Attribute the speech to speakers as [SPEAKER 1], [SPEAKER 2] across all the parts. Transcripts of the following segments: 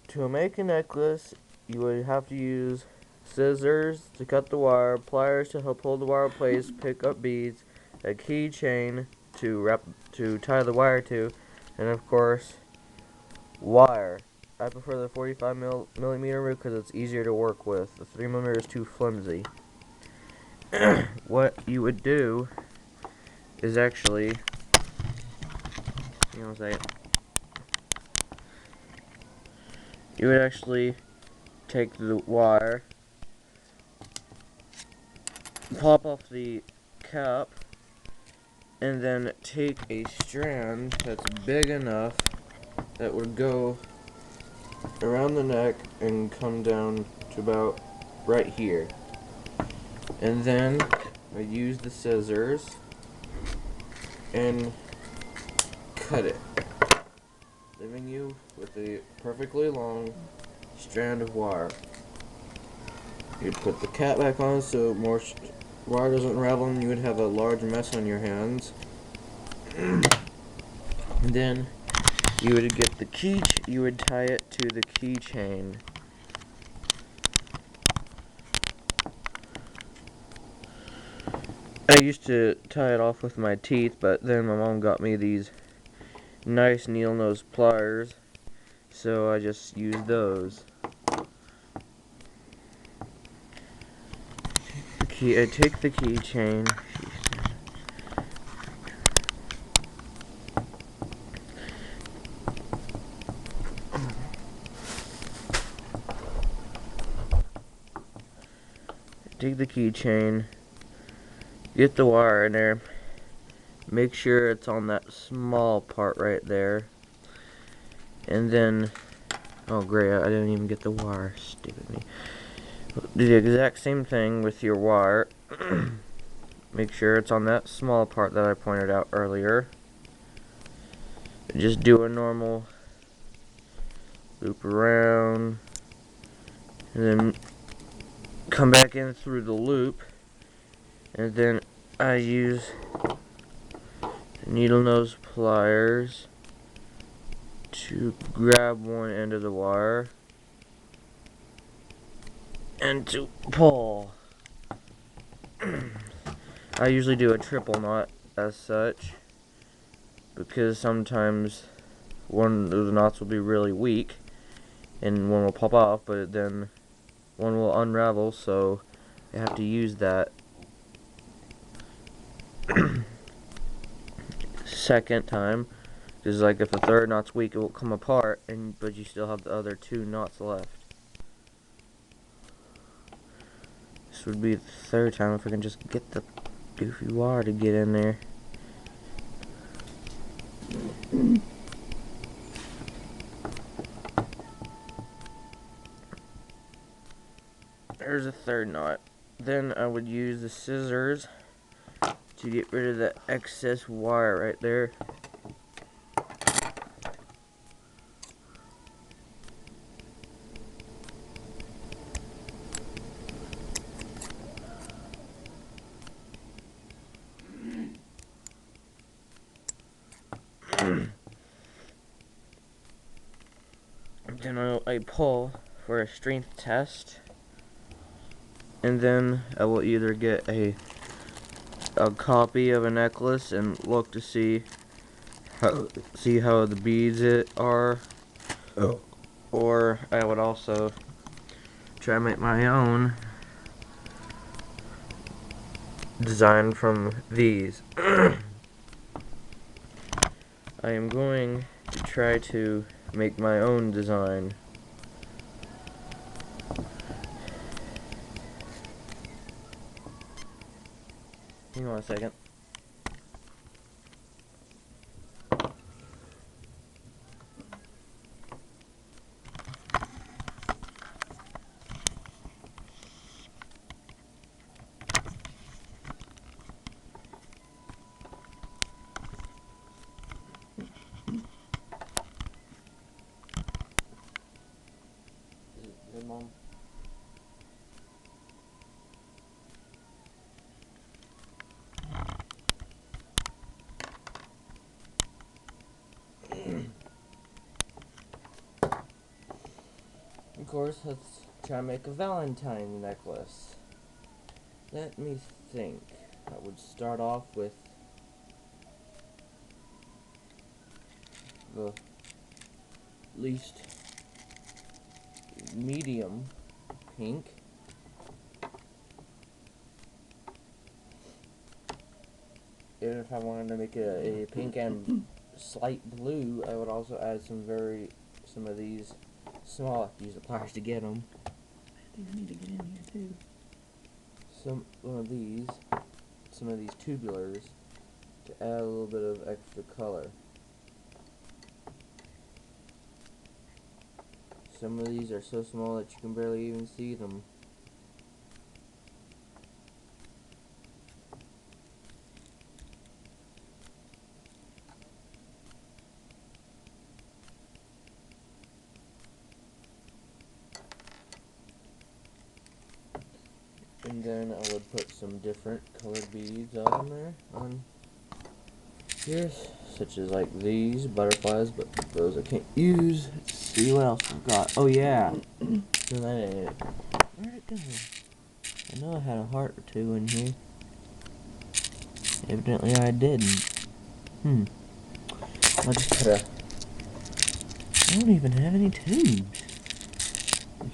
[SPEAKER 1] to make a necklace, you would have to use scissors to cut the wire, pliers to help hold the wire in place, pick up beads, a keychain to tie the wire to, and of course, wire. I prefer the 45 millimeter root because it's easier to work with. The 3 millimeter is too flimsy. What you would do is actually, you would actually take the wire, pop off the cap, and then take a strand that's big enough that would go around the neck and come down to about right here. And then I use the scissors and cut it, leaving you with a perfectly long strand of wire. You'd put the cap back on so more wire doesn't unravel and you would have a large mess on your hands. And then you would get the you would tie it to the keychain. I used to tie it off with my teeth, but then my mom got me these nice needle nose pliers, so I just used those. I take the keychain, get the wire in there, make sure it's on that small part right there, and then, oh great, I didn't even get the wire, stupid me. Do the exact same thing with your wire. Make sure it's on that small part that I pointed out earlier. Just do a normal loop around, and then come back in through the loop, and then I use the needle nose pliers to grab one end of the wire and to pull. I usually do a triple knot as such, because sometimes one of the knots will be really weak and one will pop off, but then one will unravel, so I have to use that second time, because like if the third knot's weak it will come apart, but you still have the other 2 knots left. This would be the third time if I can just get the goofy wire to get in there. There's a third knot. Then I would use the scissors to get rid of the excess wire right there. Then I pull for a strength test, and then I will either get a copy of a necklace and look to see how the beads are, or I would also try to make my own design from these. I am going to try to make my own design. Hang on a second. Good, Mom? course, let's try to make a Valentine necklace. Let me think. I would start off with the least medium pink. And if I wanted to make it a pink and slight blue, I would also add some of these small. Use the pliers to get them.
[SPEAKER 2] I think I need to get in here too.
[SPEAKER 1] Some of these tubulars to add a little bit of extra color. Some of these are so small that you can barely even see them. And then I would put some different colored beads on there, on here, such as like these butterflies, but those I can't use. Let's see what else I've got. Oh yeah, no, that ain't it. Where'd it go? I know I had a heart or two in here. Evidently I didn't. I'll just put a. I don't even have any tubes.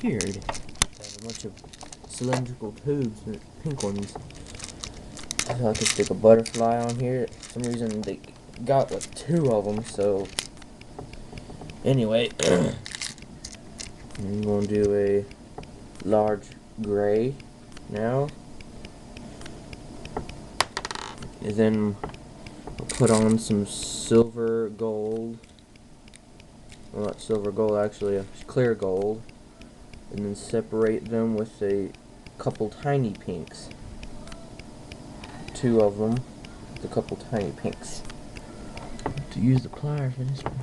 [SPEAKER 1] Weird. I have a bunch of cylindrical tubes, pink ones. So I could stick a butterfly on here. For some reason they got like 2 of them, so anyway, I'm going to do a large gray now. And then I'll put on some silver gold. Well, not silver gold, actually, a clear gold. And then separate them with a couple tiny pinks. 2 of them with a couple tiny pinks. I have to use the pliers for this one.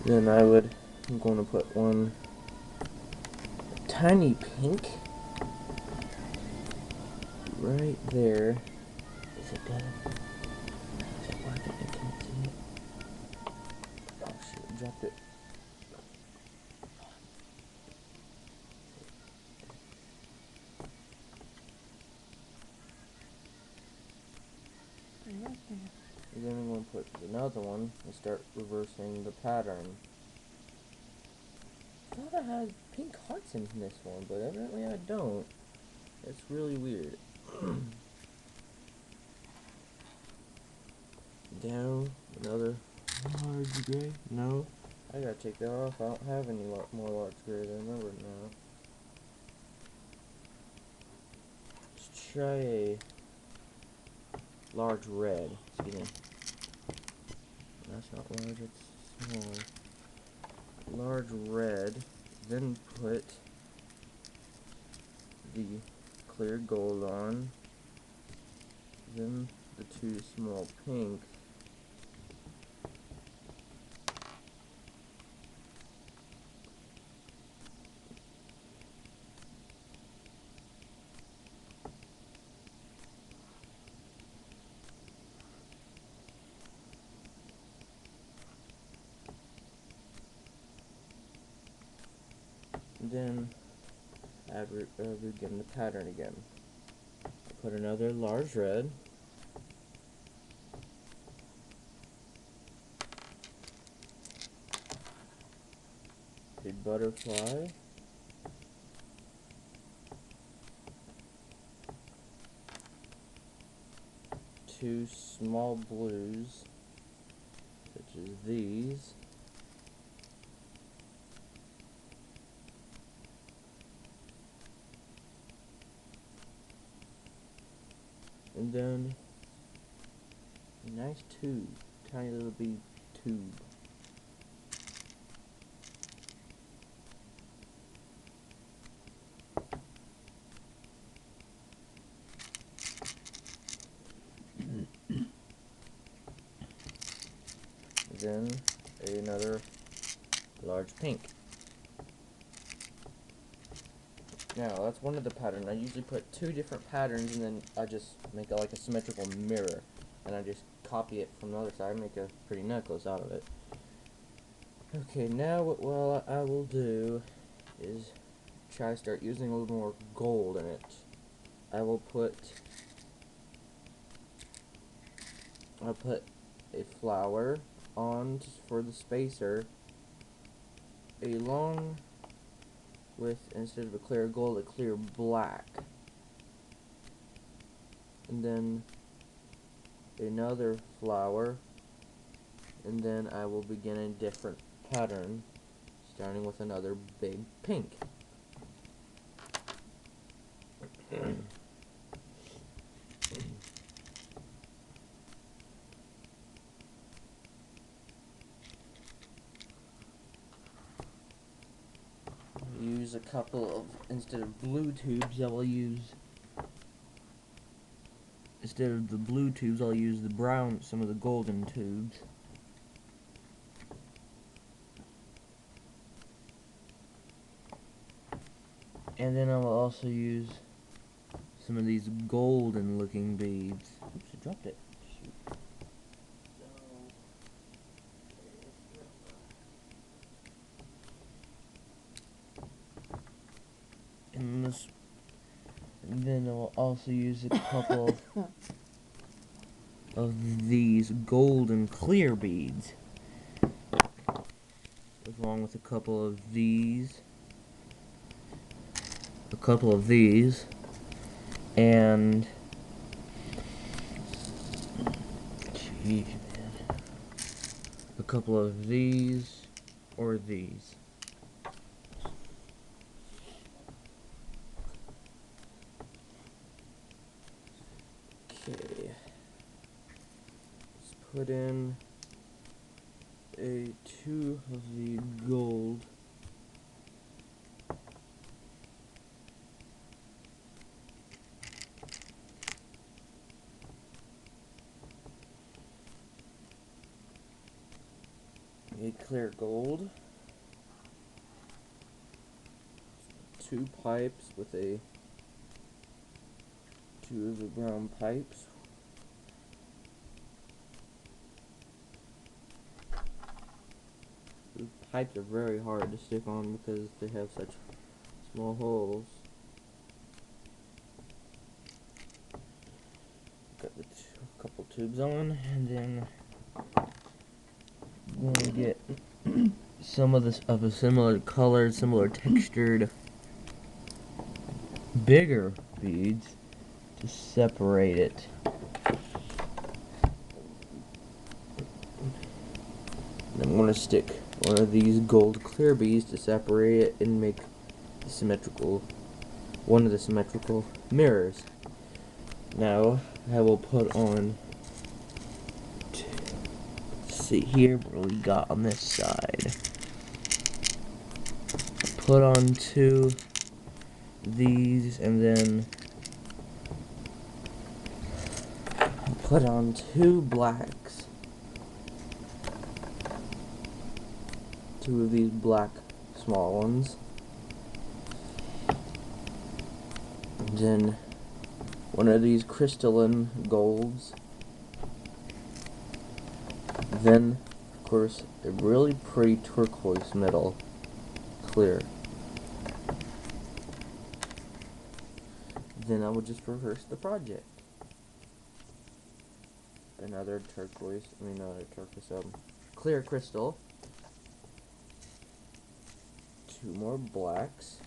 [SPEAKER 1] Then I'm going to put one tiny pink right there. Is it done? Is it working? I can't see it. Oh shit, dropped it. And then I'm going to put another one and start reversing the pattern. I thought I had pink hearts in this one, but evidently I don't. It's really weird. Down, another large gray. No, I gotta take that off. I don't have any more large gray. I remember it now. Let's try a large red. Excuse me. That's not large, it's small. Large red, then put the clear gold on, then the 2 small pinks, and then begin the pattern again. Put another large red, a butterfly, two small blues, such as these, and then a nice tube, tiny little bead tube. Then another large pink. Now, that's one of the patterns. I usually put 2 different patterns and then I just make it like a symmetrical mirror. And I just copy it from the other side and make a pretty necklace out of it. Okay, now what I will do is try to start using a little more gold in it. I'll put a flower on just for the spacer, along with, instead of a clear gold, a clear black, and then another flower, and then I will begin a different pattern, starting with another big pink. Use a couple of, instead of blue tubes, I'll use the brown, some of the golden tubes. And then I will also use some of these golden looking beads. Oops, I dropped it. Shoot. And then I will also use a couple of these golden clear beads, along with a couple of these, and jeez, man, a couple of these or these. Okay, let's put in 2 of the gold. A clear gold. 2 pipes with 2 of the brown pipes. The pipes are very hard to stick on because they have such small holes. Got the couple tubes on, and then I'm gonna get some of this of a similar colored, similar textured, bigger beads to separate it. And I'm gonna stick one of these gold clear beads to separate it and make one of the symmetrical mirrors. Now I will put on, let's see here what we got on this side. Put on 2 these, and then put on 2 blacks. 2 of these black small ones. And then one of these crystalline golds. Then, of course, a really pretty turquoise metal clear. Then I will just reverse the project. Another clear crystal. 2 more blacks.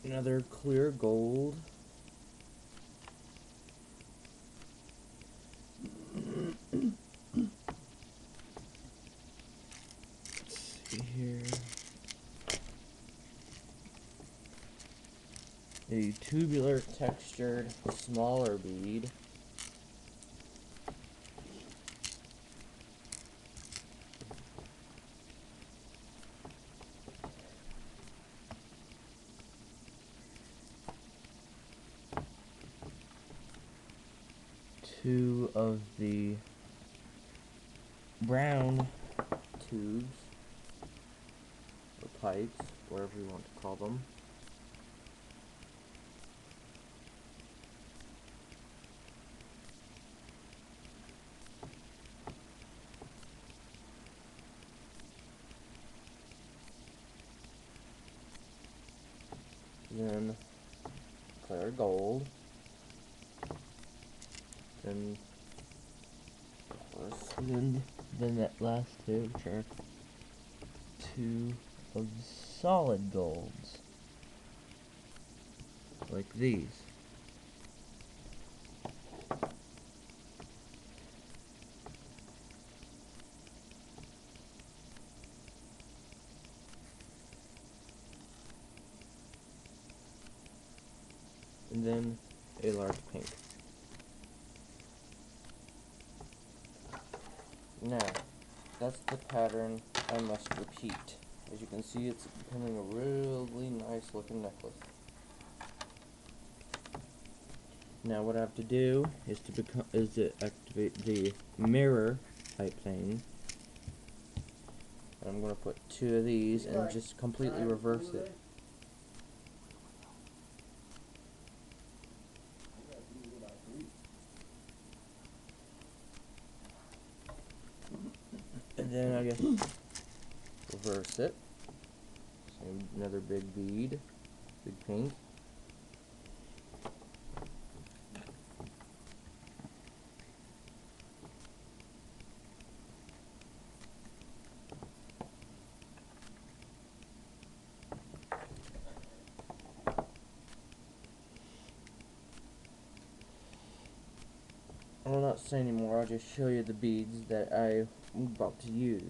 [SPEAKER 1] Another clear gold. Let's see here. A tubular textured smaller bead. Two of the brown tubes, or pipes, whatever you want to call them. Then clear gold. Then then that last two, which are two of solid golds, like these. And then a large pink. Now, that's the pattern I must repeat. As you can see, it's becoming a really nice looking necklace. Now what I have to do is to activate the mirror type thing. And I'm going to put two of these and just completely reverse it. And then I guess reverse it. Same, another big bead, big pink. I'll not say anymore, I'll just show you the beads that I'm about to use.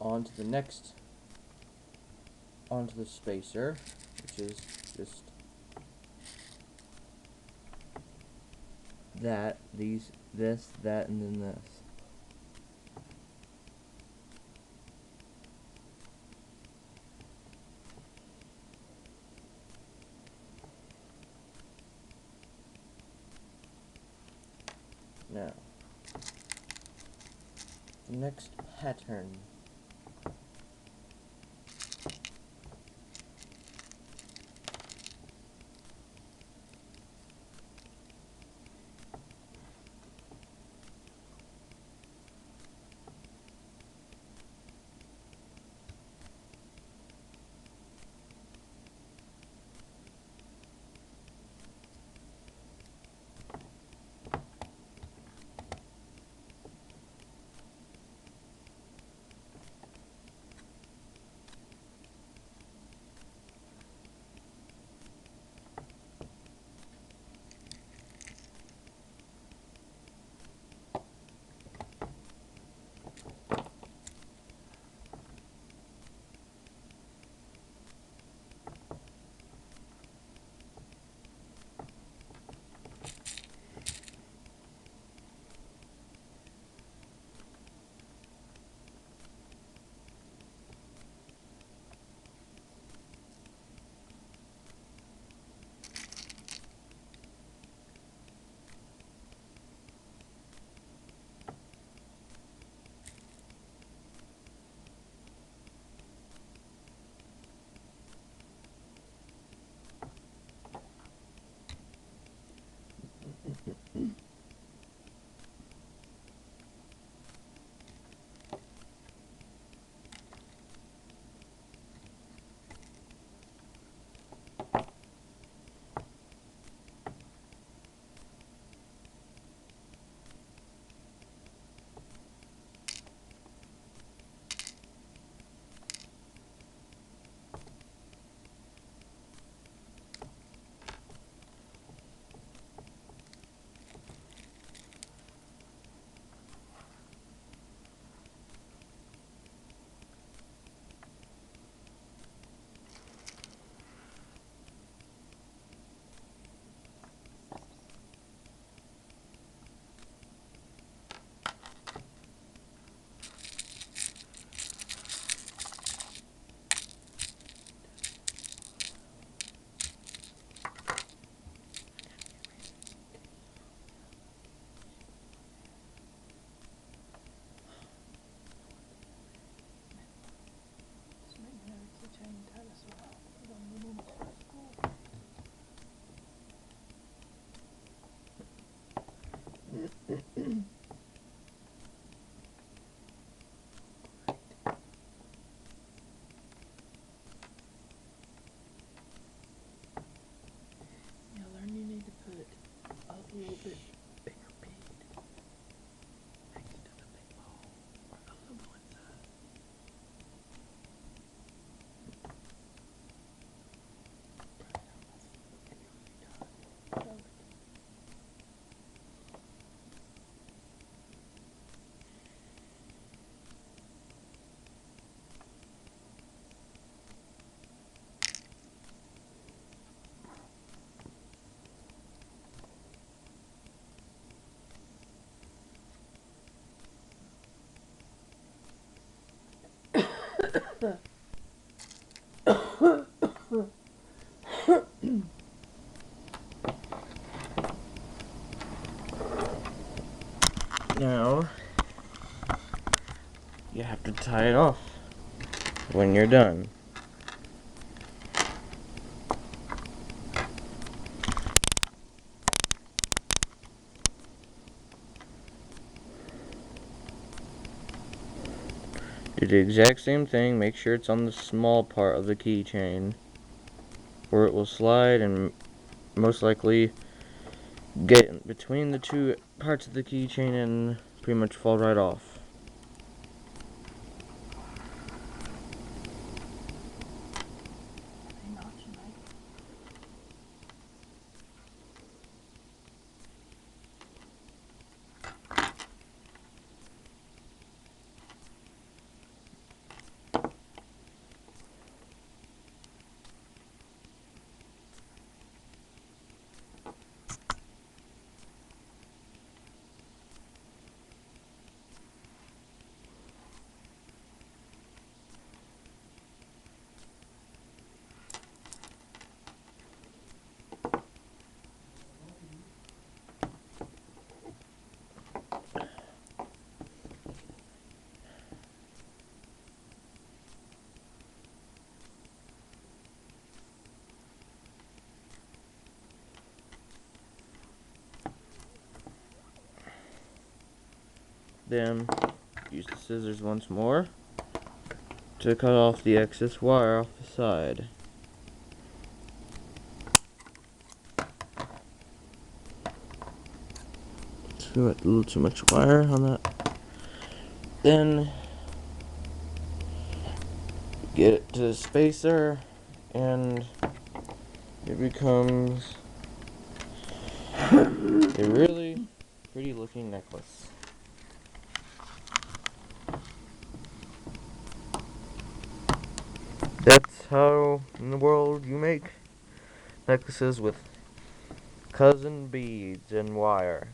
[SPEAKER 1] onto the spacer, which is just that, this, that, and then this. Now, the next pattern.
[SPEAKER 2] Just make me know it's a chain tell us well. Because I'm running to school. Now learn you need to put a little bit bigger bead next to the big ball or the little inside. Show it.
[SPEAKER 1] Now, you have to tie it off when you're done. Do the exact same thing, make sure it's on the small part of the keychain, or it will slide and most likely get between the two parts of the keychain and pretty much fall right off.
[SPEAKER 2] Any knots you make?
[SPEAKER 1] Then use the scissors once more to cut off the excess wire off the side. A little too much wire on that. Then get it to the spacer, and it becomes a really pretty looking necklace. That's how in the world you make necklaces with cousin beads and wire.